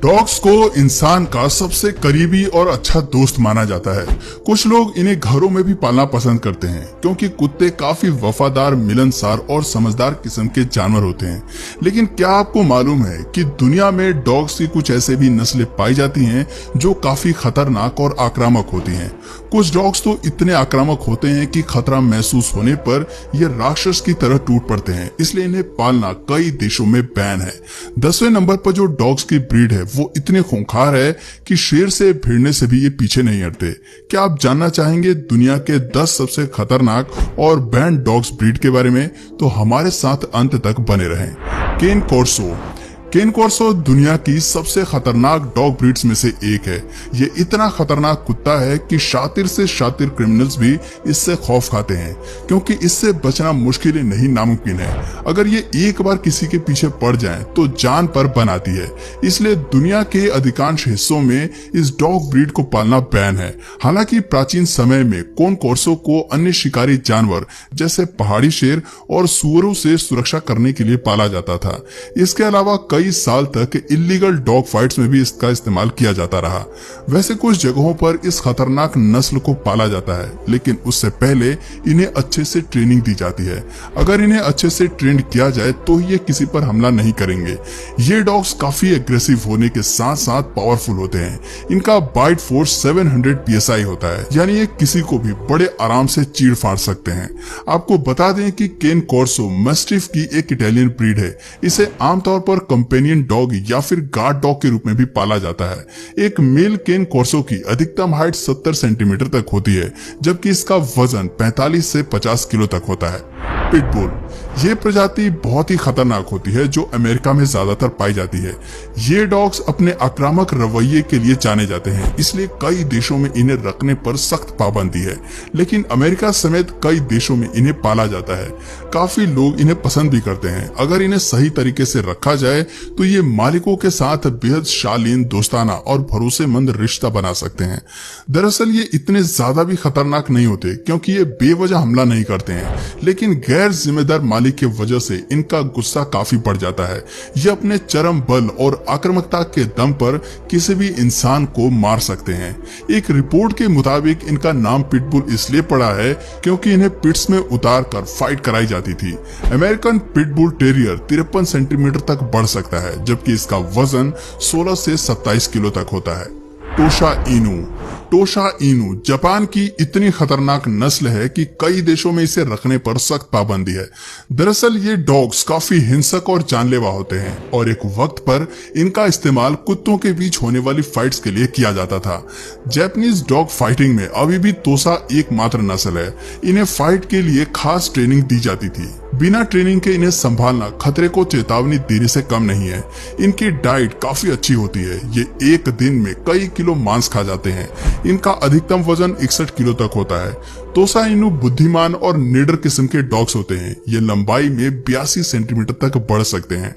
Dogs को इंसान का सबसे करीबी और अच्छा दोस्त माना जाता है। कुछ लोग इन्हें घरों में भी पालना पसंद करते हैं क्योंकि कुत्ते काफी वफादार, मिलनसार और समझदार किस्म के जानवर होते हैं। लेकिन क्या आपको मालूम है कि दुनिया में डॉग्स की कुछ ऐसे भी नस्लें पाई जाती हैं जो काफी खतरनाक और आक्रामक होती हैं। कुछ डॉग्स तो इतने आक्रामक होते हैं कि खतरा महसूस होने पर ये राक्षस की तरह टूट पड़ते हैं, इसलिए इन्हें पालना कई देशों में बैन है। 10वें नंबर पर जो डॉग्स की ब्रीड है वो इतने खूंखार है कि शेर से भिड़ने से भी ये पीछे नहीं हटते। क्या आप जानना चाहेंगे दुनिया के 10 सबसे खतरनाक और बैन डॉग्स ब्रीड के बारे में? तो हमारे साथ अंत तक बने रहें। केन कॉर्सो। केन कॉर्सो दुनिया की सबसे खतरनाक डॉग ब्रीड्स में से एक है। ये इतना खतरनाक कुत्ता है कि शातिर से शातिर क्रिमिनल्स भी इससे खौफ खाते हैं क्योंकि इससे बचना मुश्किल नहीं नामुमकिन है। अगर ये एक बार किसी के पीछे पड़ जाए तो जान पर बन आती है। इसलिए दुनिया के अधिकांश हिस्सों में इस डॉग ब्रीड को पालना बैन है। हालांकि प्राचीन समय में केन कॉर्सो को अन्य शिकारी जानवर जैसे पहाड़ी शेर और सुअरों से सुरक्षा करने के लिए पाला जाता था। इसके अलावा कई साल तक इलीगल डॉग फाइट्स में भी इसका इस्तेमाल किया जाता रहा। वैसे कुछ जगहों पर इस खतरनाक नस्ल को पाला जाता है, लेकिन उससे पहले इन्हें अच्छे से ट्रेनिंग दी जाती है। अगर इन्हें अच्छे से ट्रेन किया जाए तो ये किसी पर हमला नहीं करेंगे। ये डॉग्स काफी एग्रेसिव होने के साथ साथ पावरफुल होते हैं। इनका बाइट फोर्स 700 PSI होता है, यानी ये किसी को भी बड़े आराम से चीड़ फाड़ सकते हैं। आपको बता दें कि केन कॉर्सो मैस्टिफ की एक इटालियन ब्रीड है। इसे आमतौर पर कंपेनियन डॉग या फिर गार्ड डॉग के रूप में भी पाला जाता है। एक मेल केन कॉर्सो की अधिकतम हाइट 70 सेंटीमीटर तक होती है, जबकि इसका वजन 45 से 50 किलो तक होता है। पिटबुल। ये प्रजाति बहुत ही खतरनाक होती है जो अमेरिका में ज्यादातर पाई जाती है। ये डॉग्स अपने आक्रामक रवैये के लिए जाने जाते हैं, इसलिए कई देशों में इन्हें रखने पर सख्त पाबंदी है। लेकिन अमेरिका समेत कई देशों में इन्हें पाला जाता है। काफी लोग इन्हें पसंद भी करते हैं। अगर इन्हें सही तरीके से रखा जाए तो ये मालिकों के साथ बेहद शालीन, दोस्ताना और भरोसेमंद रिश्ता बना सकते हैं। दरअसल ये इतने ज्यादा भी खतरनाक नहीं होते क्योंकि ये बेवजह हमला नहीं करते हैं, लेकिन गैर जिम्मेदार मालिक की वजह से इनका गुस्सा काफी बढ़ जाता है। ये अपने चरम बल और आक्रामकता के दम पर किसी भी इंसान को मार सकते हैं। एक रिपोर्ट के मुताबिक इनका नाम पिटबुल इसलिए पड़ा है क्योंकि इन्हें पिट्स में उतार कर फाइट कराई जाती थी। अमेरिकन पिटबुल टेरियर 53 सेंटीमीटर तक बढ़ सकता है, जबकि इसका वजन 16 से 27 किलो तक होता है। टोशा इनू। टोशा इनू जापान की इतनी खतरनाक नस्ल है कि कई देशों में इसे रखने पर सख्त पाबंदी है। दरअसल ये डॉग्स काफी हिंसक और जानलेवा होते हैं और एक वक्त पर इनका इस्तेमाल कुत्तों के बीच होने वाली फाइट्स के लिए किया जाता था। जापानीज डॉग फाइटिंग में अभी भी टोशा एकमात्र नस्ल है। इन्हें फाइट के लिए खास ट्रेनिंग दी जाती थी। बिना ट्रेनिंग के इन्हें संभालना खतरे को चेतावनी देने से कम नहीं है। इनकी डाइट काफी अच्छी होती है। ये एक दिन में कई किलो मांस खा जाते हैं। इनका अधिकतम वजन 61 किलो तक होता है। टोशा इनू बुद्धिमान और निडर किस्म के डॉग्स होते हैं। ये लंबाई में 82 सेंटीमीटर तक बढ़ सकते हैं।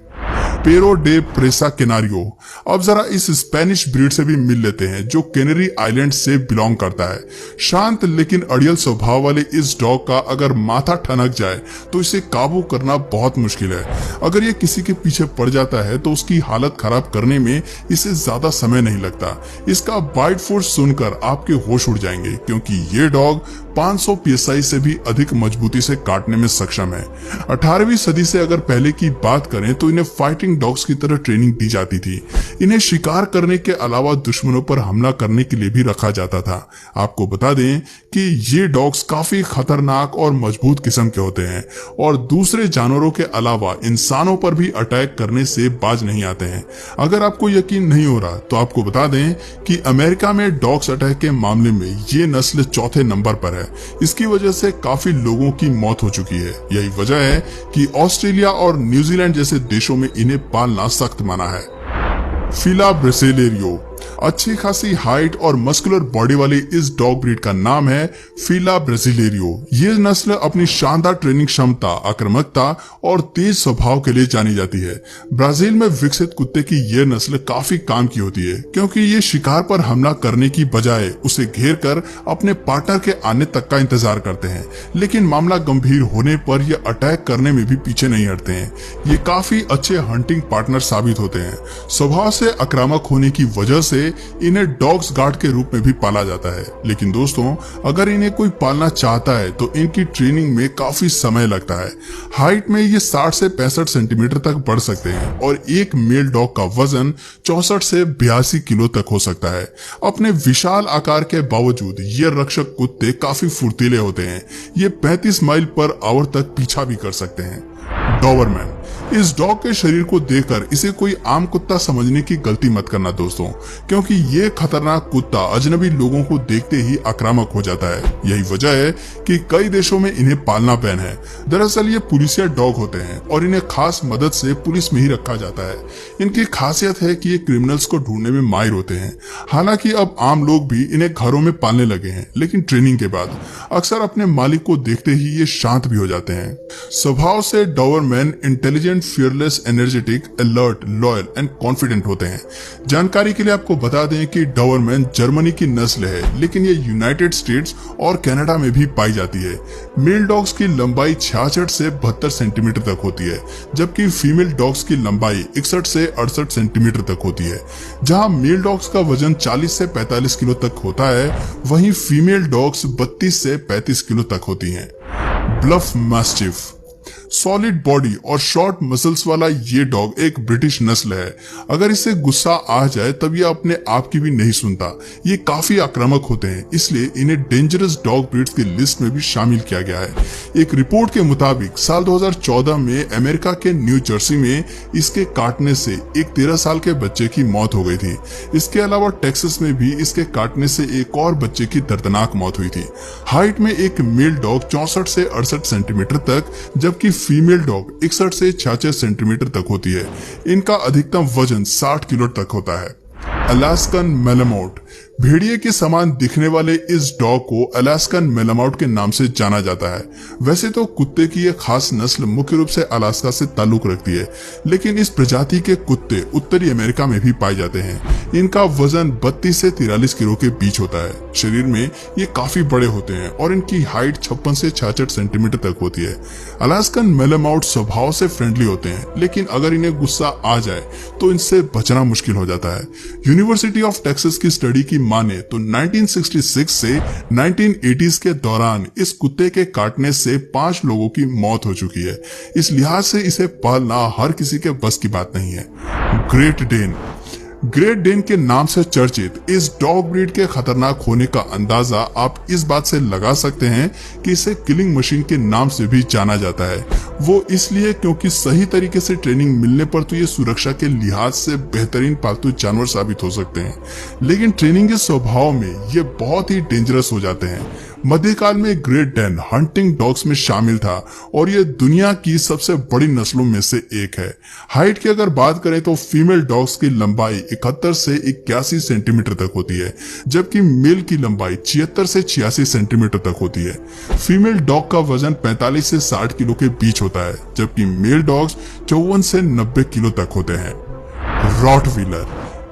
पेरो डे प्रेसा कैनारियो। अब जरा इस स्पेनिश ब्रीड से भी मिल लेते हैं जो कैनरी आइलैंड से बिलोंग करता है। शांत लेकिन अड़ियल स्वभाव वाले इस डॉग का अगर माथा ठनक जाए तो इसे काबू करना बहुत मुश्किल है। अगर ये किसी के पीछे पड़ जाता है तो उसकी हालत खराब करने में इसे ज्यादा समय नहीं लगता। इसका बाइट फोर्स सुनकर आपके होश उड़ जाएंगे क्योंकि ये डॉग 500 PSI से भी अधिक मजबूती से काटने में सक्षम है। 18वीं सदी से अगर पहले की बात करें तो इन्हें फाइटिंग डॉग्स की तरह ट्रेनिंग दी जाती थी। इन्हें शिकार करने के अलावा दुश्मनों पर हमला करने के लिए भी रखा जाता था। आपको बता दें कि ये डॉग्स काफी खतरनाक और मजबूत किस्म के होते हैं और दूसरे जानवरों के अलावा इंसानों पर भी अटैक करने से बाज नहीं आते हैं। अगर आपको यकीन नहीं हो रहा तो आपको बता दें कि अमेरिका में डॉग्स अटैक के मामले में ये नस्ल 4थे नंबर पर है। इसकी वजह से काफी लोगों की मौत हो चुकी है। यही वजह है कि ऑस्ट्रेलिया और न्यूजीलैंड जैसे देशों में इन्हें पालना सख्त मना है। फिला ब्रेसिलेरियो। अच्छी खासी हाइट और मस्कुलर बॉडी वाली इस डॉग ब्रीड का नाम है फीला ब्राजीलियरो। ये नस्ल अपनी शानदार ट्रेनिंग क्षमता, आक्रामकता और तेज स्वभाव के लिए जानी जाती है। ब्राजील में विकसित कुत्ते की यह नस्ल काफी काम की होती है, क्योंकि ये शिकार पर हमला करने की बजाय उसे घेर कर अपने पार्टनर के आने तक का इंतजार करते हैं, लेकिन मामला गंभीर होने पर ये अटैक करने में भी पीछे नहीं हटते हैं। ये काफी अच्छे हंटिंग पार्टनर साबित होते हैं। स्वभाव से आक्रामक होने की वजह से इन्हें डॉग्स गार्ड के रूप में भी पाला जाता है। लेकिन दोस्तों, अगर इन्हें कोई पालना चाहता है तो इनकी ट्रेनिंग में काफी समय लगता है। हाइट में ये 60 से 65 सेंटीमीटर तक बढ़ सकते हैं और एक मेल डॉग का वजन 64 से 82 किलो तक हो सकता है। अपने विशाल आकार के बावजूद ये रक्षक कुत्ते काफी फुर्तीले होते हैं। ये 35 माइल पर आवर तक पीछा भी कर सकते हैं। डॉबरमैन। इस डॉग के शरीर को देखकर इसे कोई आम कुत्ता समझने की गलती मत करना दोस्तों, क्योंकि ये खतरनाक कुत्ता अजनबी लोगों को देखते ही आक्रामक हो जाता है। यही वजह है कि कई देशों में इन्हें पालना बैन है। दरअसल ये पुलिसिया डॉग होते हैं और इन्हें खास मदद से पुलिस में ही रखा जाता है। इनकी खासियत है कि ये क्रिमिनल्स को ढूंढने में माहिर होते हैं। हालांकि अब आम लोग भी इन्हें घरों में पालने लगे हैं, लेकिन ट्रेनिंग के बाद अक्सर अपने मालिक को देखते ही ये शांत भी हो जाते हैं। स्वभाव से Doberman intelligent, fearless, energetic, alert, loyal and confident होते हैं। जानकारी के लिए आपको बता दें कि डॉबरमैन जर्मनी की नस्ल है, लेकिन ये यूनाइटेड स्टेट्स और कनाडा में भी पाई जाती है। मेल डॉग्स की लंबाई 66 से 72 सेंटीमीटर तक होती है, जबकि फीमेल डॉग्स की लंबाई 61 से 68 सेंटीमीटर तक होती है। जहां मेल डॉग्स का वजन 40 से 45 किलो तक होता है, वहीं फीमेल डॉग्स 32 से 35 किलो तक होती हैं। Bullmastiff. सॉलिड बॉडी और शॉर्ट मसल्स वाला ये डॉग एक ब्रिटिश नस्ल है। अगर इसे गुस्सा आ जाए तब ये अपने आप की भी नहीं सुनता। ये काफी आक्रामक होते हैं, इसलिए इन्हें डेंजरस डॉग ब्रीड्स की लिस्ट में भी शामिल किया गया है। एक रिपोर्ट के मुताबिक साल 2014 में अमेरिका के न्यू जर्सी में इसके काटने से एक 13 साल के बच्चे की मौत हो गई थी। इसके अलावा टेक्सास में भी इसके काटने से एक और बच्चे की दर्दनाक मौत हुई थी। हाइट में एक मेल डॉग 64 से 68 सेंटीमीटर तक, जबकि फीमेल डॉग 61 से 66 सेंटीमीटर तक होती है। इनका अधिकतम वजन 60 किलो तक होता है। अलास्कन मेलामाउट। भेड़िए के समान दिखने वाले इस डॉग को अलास्कन मेलामाउट के नाम से जाना जाता है। वैसे तो कुत्ते की ये खास नस्ल मुख्य रूप से अलास्का से ताल्लुक रखती है, लेकिन इस प्रजाति के कुत्ते उत्तरी अमेरिका में भी पाए जाते हैं। इनका वजन 32 से 43 किलो के बीच होता है। शरीर में ये काफी बड़े होते हैं और इनकी हाइट 56 से 66 सेंटीमीटर तक होती है। अलास्कन मेलामाउट स्वभाव से फ्रेंडली होते हैं, लेकिन अगर इन्हें गुस्सा आ जाए तो इनसे बचना मुश्किल हो जाता है। यूनिवर्सिटी ऑफ टेक्सास की स्टडी की माने तो 1966 से 1980s के दौरान इस कुत्ते के काटने से 5 लोगों की मौत हो चुकी है। इस लिहाज से इसे पालना हर किसी के बस की बात नहीं है। Great Dane. ग्रेट डेन के नाम से चर्चित इस डॉग ब्रीड के खतरनाक होने का अंदाजा आप इस बात से लगा सकते हैं कि इसे किलिंग मशीन के नाम से भी जाना जाता है। वो इसलिए क्योंकि सही तरीके से ट्रेनिंग मिलने पर तो ये सुरक्षा के लिहाज से बेहतरीन पालतू जानवर साबित हो सकते हैं, लेकिन ट्रेनिंग के स्वभाव में ये बहुत ही डेंजरस हो जाते हैं। मध्यकाल में ग्रेट डेन हंटिंग डॉग्स में शामिल था और ये दुनिया की सबसे बड़ी नस्लों में से एक है। हाइट की अगर बात करें तो फीमेल डॉग्स की लंबाई 71 से 81 सेंटीमीटर तक होती है, जबकि मेल की लंबाई 76 से 86 सेंटीमीटर तक होती है। फीमेल डॉग का वजन 45 से 60 किलो के बीच होता है, जबकि मेल डॉग्स 54 से 90 किलो तक होते हैं। रॉटवीलर।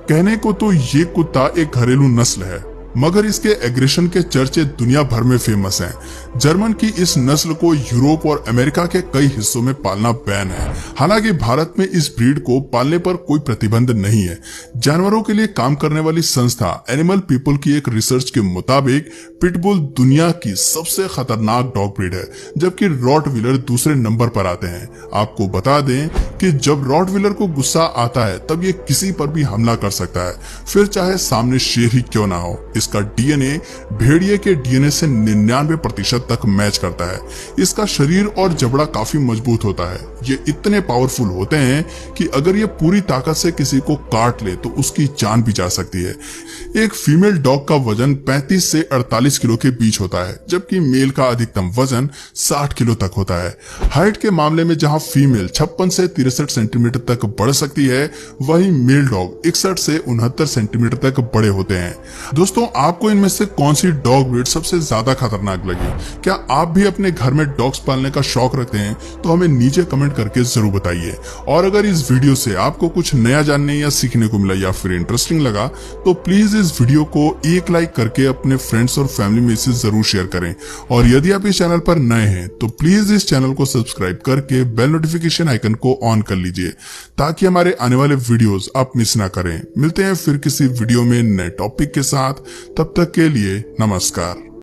कहने को तो ये कुत्ता एक घरेलू नस्ल है, मगर इसके एग्रेशन के चर्चे दुनिया भर में फेमस हैं। जर्मन की इस नस्ल को यूरोप और अमेरिका के कई हिस्सों में पालना बैन है। हालांकि भारत में इस ब्रीड को पालने पर कोई प्रतिबंध नहीं है। जानवरों के लिए काम करने वाली संस्था एनिमल पीपल की एक रिसर्च के मुताबिक पिटबुल दुनिया की सबसे खतरनाक डॉग ब्रीड है, जबकि रॉटवीलर दूसरे नंबर पर आते हैं। आपको बता दें कि जब रॉटवीलर को गुस्सा आता है तब ये किसी पर भी हमला कर सकता है, फिर चाहे सामने शेर ही क्यों ना हो। इसका डीएनए भेड़िए के डीएनए से 99% तक मैच करता है। इसका शरीर और जबड़ा काफी मजबूत होता है। ये इतने पावरफुल होते हैं कि अगर ये पूरी ताकत से किसी को काट ले तो उसकी जान भी जा सकती है। एक फीमेल डॉग का वजन 35 से 48 किलो के बीच होता है, जबकि मेल का अधिकतम वजन 60 किलो तक होता है। हाइट के मामले में जहां फीमेल 56 से 63 सेंटीमीटर तक बढ़ सकती है, वहीं मेल डॉग 61 से 69 सेंटीमीटर तक बड़े होते हैं। दोस्तों, आपको इनमें से कौन सी डॉग ब्रीड सबसे ज्यादा खतरनाक लगी? क्या आप भी अपने घर में डॉग्स पालने का शौक रखते हैं? तो हमें नीचे कमेंट करके जरूर बताइए। और अगर इस वीडियो से आपको कुछ नया जानने या सीखने को मिला या फिर इंटरेस्टिंग लगा तो प्लीज इस वीडियो को एक लाइक करके अपने फ्रेंड्स और फैमिली में इसे जरूर शेयर करें। और यदि आप इस चैनल पर नए हैं तो प्लीज इस चैनल को सब्सक्राइब करके बेल नोटिफिकेशन आइकन को ऑन कर लीजिए, ताकि हमारे आने वाले वीडियोस आप मिस ना करें। मिलते हैं फिर किसी वीडियो में नए टॉपिक के साथ। तब तक के लिए नमस्कार।